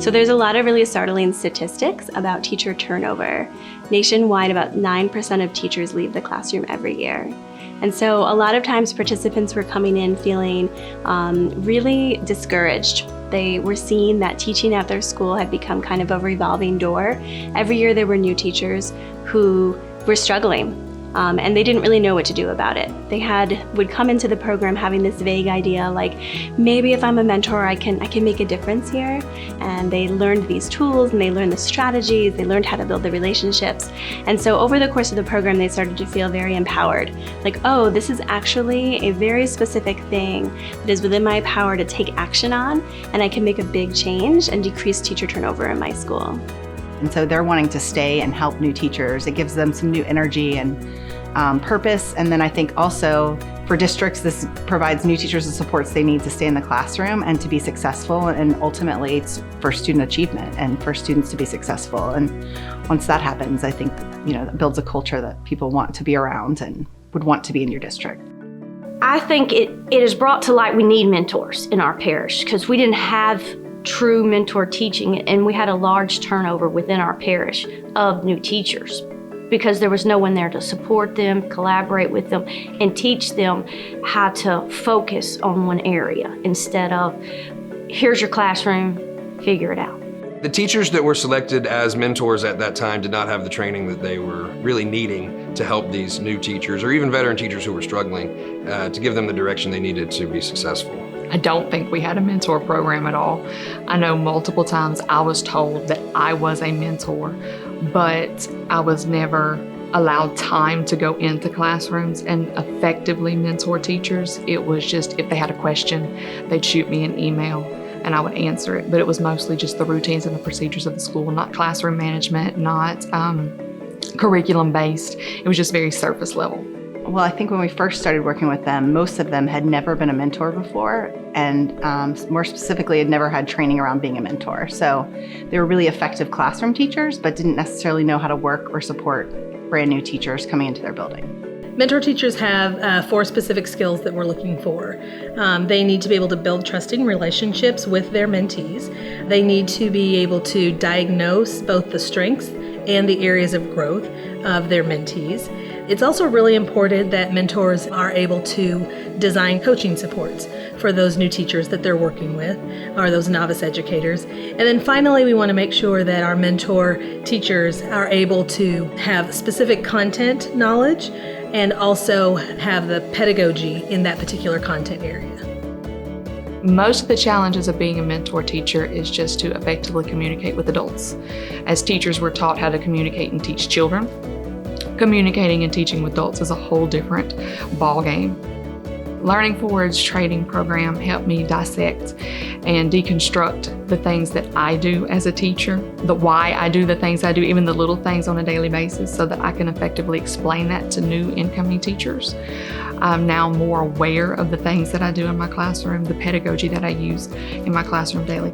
So there's a lot of really startling statistics about teacher turnover. Nationwide, about 9% of teachers leave the classroom every year. And so a lot of times participants were coming in feeling really discouraged. They were seeing that teaching at their school had become kind of a revolving door. Every year there were new teachers who were struggling. And they didn't really know what to do about it. They would come into the program having this vague idea like, maybe if I'm a mentor, I can make a difference here. And they learned these tools and they learned the strategies, they learned how to build the relationships. And so over the course of the program, they started to feel very empowered. Like, oh, this is actually a very specific thing that is within my power to take action on, and I can make a big change and decrease teacher turnover in my school. And so they're wanting to stay and help new teachers. It gives them some new energy and purpose. And then I think also for districts, this provides new teachers the supports they need to stay in the classroom and to be successful. And ultimately, it's for student achievement and for students to be successful. And once that happens, I think, that builds a culture that people want to be around and would want to be in your district. I think it has brought to light we need mentors in our parish because we didn't have true mentor teaching, and we had a large turnover within our parish of new teachers because there was no one there to support them, collaborate with them, and teach them how to focus on one area instead of, here's your classroom, figure it out. The teachers that were selected as mentors at that time did not have the training that they were really needing to help these new teachers or even veteran teachers who were struggling to give them the direction they needed to be successful. I don't think we had a mentor program at all. I know multiple times I was told that I was a mentor, but I was never allowed time to go into classrooms and effectively mentor teachers. It was just if they had a question, they'd shoot me an email and I would answer it. But it was mostly just the routines and the procedures of the school, not classroom management, not curriculum based. It was just very surface level. Well, I think when we first started working with them, most of them had never been a mentor before, and more specifically, had never had training around being a mentor. So they were really effective classroom teachers, but didn't necessarily know how to work or support brand new teachers coming into their building. Mentor teachers have 4 specific skills that we're looking for. They need to be able to build trusting relationships with their mentees. They need to be able to diagnose both the strengths and the areas of growth of their mentees. It's also really important that mentors are able to design coaching supports for those new teachers that they're working with, or those novice educators. And then finally, we want to make sure that our mentor teachers are able to have specific content knowledge and also have the pedagogy in that particular content area. Most of the challenges of being a mentor teacher is just to effectively communicate with adults. As teachers, we're taught how to communicate and teach children. Communicating and teaching with adults is a whole different ball game. Learning Forward's training program helped me dissect and deconstruct the things that I do as a teacher, the why I do the things I do, even the little things on a daily basis, so that I can effectively explain that to new incoming teachers. I'm now more aware of the things that I do in my classroom, the pedagogy that I use in my classroom daily.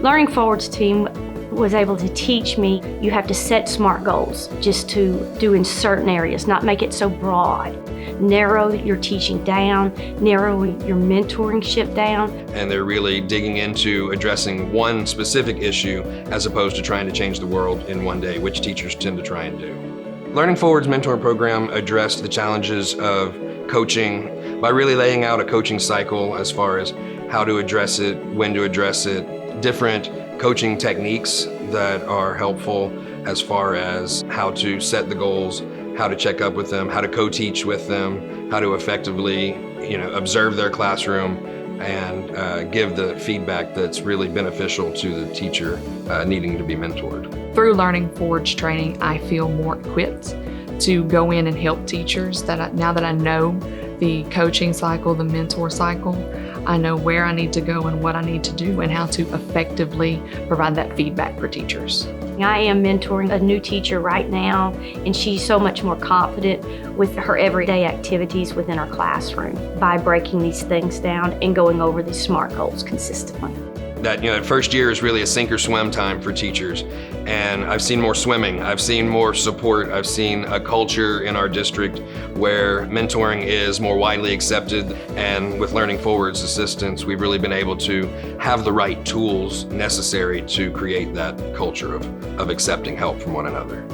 Learning Forward's team was able to teach me you have to set SMART goals just to do in certain areas, not make it so broad. Narrow your teaching down, narrow your mentorship down. And they're really digging into addressing one specific issue as opposed to trying to change the world in one day, which teachers tend to try and do. Learning Forward's mentor program addressed the challenges of coaching by really laying out a coaching cycle as far as how to address it, when to address it, different coaching techniques that are helpful as far as how to set the goals, how to check up with them, how to co-teach with them, how to effectively, observe their classroom and give the feedback that's really beneficial to the teacher needing to be mentored. Through Learning Forward's training, I feel more equipped to go in and help teachers now that I know the coaching cycle, the mentor cycle. I know where I need to go and what I need to do and how to effectively provide that feedback for teachers. I am mentoring a new teacher right now, and she's so much more confident with her everyday activities within our classroom by breaking these things down and going over these SMART goals consistently. That first year is really a sink or swim time for teachers. And I've seen more swimming, I've seen more support, I've seen a culture in our district where mentoring is more widely accepted. And with Learning Forward's assistance, we've really been able to have the right tools necessary to create that culture of accepting help from one another.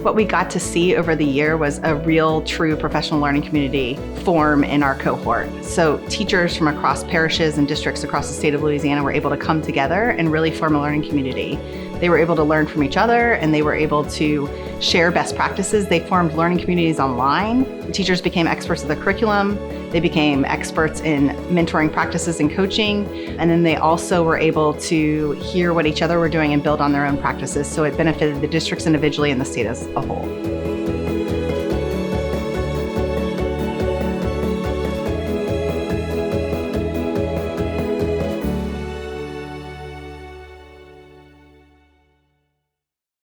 What we got to see over the year was a real, true professional learning community form in our cohort. So teachers from across parishes and districts across the state of Louisiana were able to come together and really form a learning community. They were able to learn from each other, and they were able to share best practices. They formed learning communities online. The teachers became experts of the curriculum. They became experts in mentoring practices and coaching. And then they also were able to hear what each other were doing and build on their own practices. So it benefited the districts individually and the state as a whole.